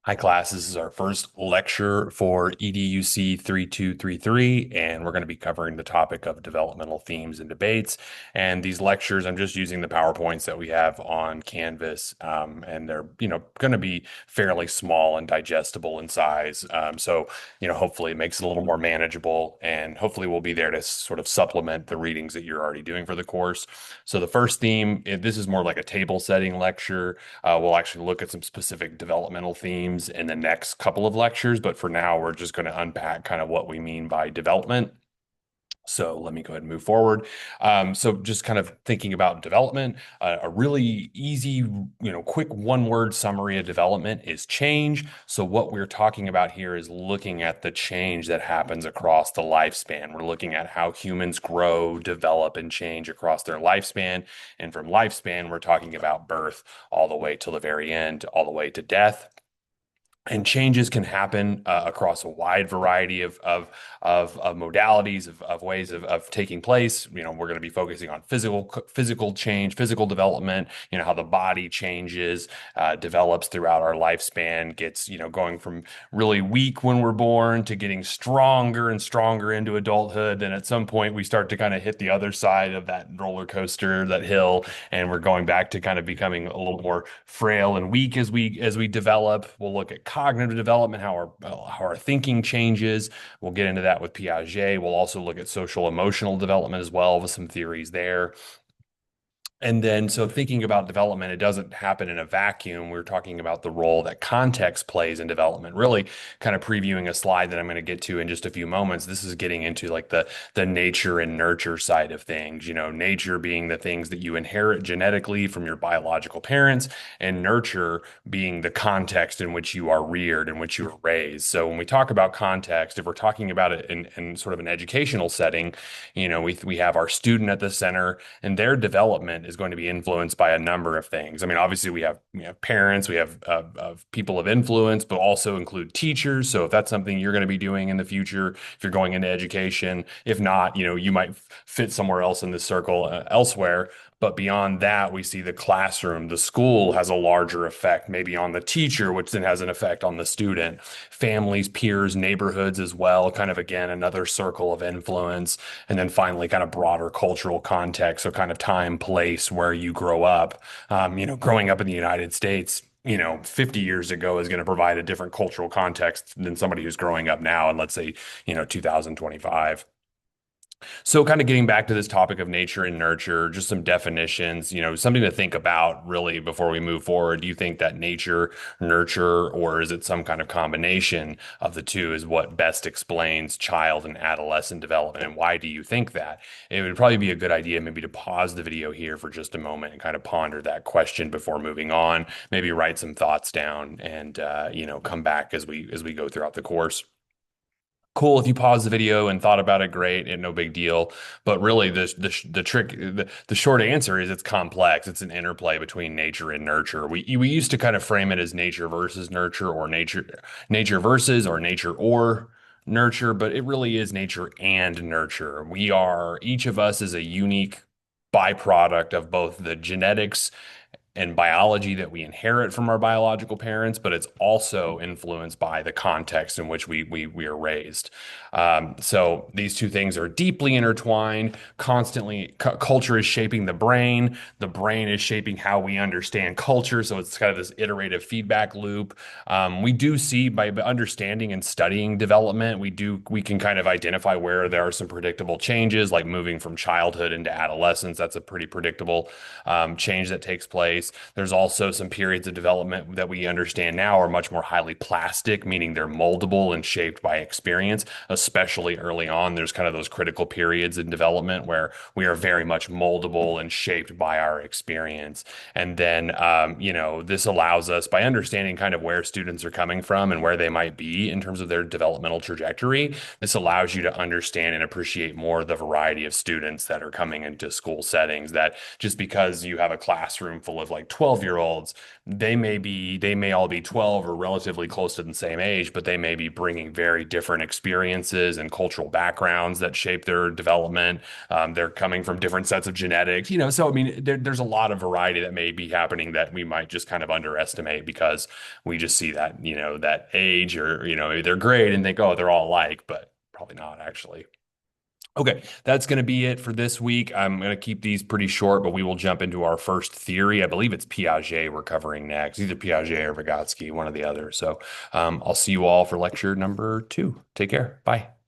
Hi, class. This is our first lecture for EDUC 3233, and we're going to be covering the topic of developmental themes and debates. And these lectures, I'm just using the PowerPoints that we have on Canvas, and they're, going to be fairly small and digestible in size. Hopefully it makes it a little more manageable, and hopefully we'll be there to sort of supplement the readings that you're already doing for the course. So the first theme, this is more like a table setting lecture. We'll actually look at some specific developmental themes in the next couple of lectures, but for now, we're just going to unpack kind of what we mean by development. So let me go ahead and move forward. So just kind of thinking about development, a really easy, quick one-word summary of development is change. So what we're talking about here is looking at the change that happens across the lifespan. We're looking at how humans grow, develop, and change across their lifespan. And from lifespan, we're talking about birth all the way till the very end, all the way to death. And changes can happen across a wide variety of modalities of ways of taking place. We're going to be focusing on physical change, physical development. How the body changes, develops throughout our lifespan, gets going from really weak when we're born to getting stronger and stronger into adulthood. Then at some point we start to kind of hit the other side of that roller coaster, that hill, and we're going back to kind of becoming a little more frail and weak as we develop. We'll look at cognitive development, how our thinking changes. We'll get into that with Piaget. We'll also look at social emotional development as well with some theories there. And then, so thinking about development, it doesn't happen in a vacuum. We're talking about the role that context plays in development, really kind of previewing a slide that I'm going to get to in just a few moments. This is getting into like the nature and nurture side of things, nature being the things that you inherit genetically from your biological parents, and nurture being the context in which you are reared, in which you are raised. So when we talk about context, if we're talking about it in sort of an educational setting, we have our student at the center, and their development is going to be influenced by a number of things. I mean, obviously we have parents, we have people of influence, but also include teachers. So if that's something you're going to be doing in the future, if you're going into education, if not, you might fit somewhere else in this circle elsewhere. But beyond that, we see the classroom, the school has a larger effect, maybe on the teacher, which then has an effect on the student, families, peers, neighborhoods as well, kind of again, another circle of influence. And then finally, kind of broader cultural context, so kind of time, place where you grow up. Growing up in the United States, 50 years ago is going to provide a different cultural context than somebody who's growing up now in, let's say, 2025. So, kind of getting back to this topic of nature and nurture, just some definitions, something to think about really before we move forward. Do you think that nature, nurture, or is it some kind of combination of the two is what best explains child and adolescent development? And why do you think that? It would probably be a good idea maybe to pause the video here for just a moment and kind of ponder that question before moving on. Maybe write some thoughts down and come back as we go throughout the course. Cool if you pause the video and thought about it, great, and no big deal. But really, the short answer is it's complex. It's an interplay between nature and nurture. We used to kind of frame it as nature versus nurture, or nature versus, or nature or nurture, but it really is nature and nurture. Each of us is a unique byproduct of both the genetics and biology that we inherit from our biological parents, but it's also influenced by the context in which we are raised. So these two things are deeply intertwined. Constantly, culture is shaping the brain. The brain is shaping how we understand culture. So it's kind of this iterative feedback loop. We do see by understanding and studying development, we can kind of identify where there are some predictable changes, like moving from childhood into adolescence. That's a pretty predictable change that takes place. There's also some periods of development that we understand now are much more highly plastic, meaning they're moldable and shaped by experience, especially early on. There's kind of those critical periods in development where we are very much moldable and shaped by our experience. And then, this allows us, by understanding kind of where students are coming from and where they might be in terms of their developmental trajectory, this allows you to understand and appreciate more the variety of students that are coming into school settings. That just because you have a classroom full of like 12-year-olds, they may all be 12 or relatively close to the same age, but they may be bringing very different experiences and cultural backgrounds that shape their development. They're coming from different sets of genetics, so I mean, there's a lot of variety that may be happening that we might just kind of underestimate because we just see that, that age or, maybe they're great and think, oh, they're all alike, but probably not actually. Okay, that's going to be it for this week. I'm going to keep these pretty short, but we will jump into our first theory. I believe it's Piaget we're covering next, either Piaget or Vygotsky, one or the other. So I'll see you all for lecture number 2. Take care. Bye.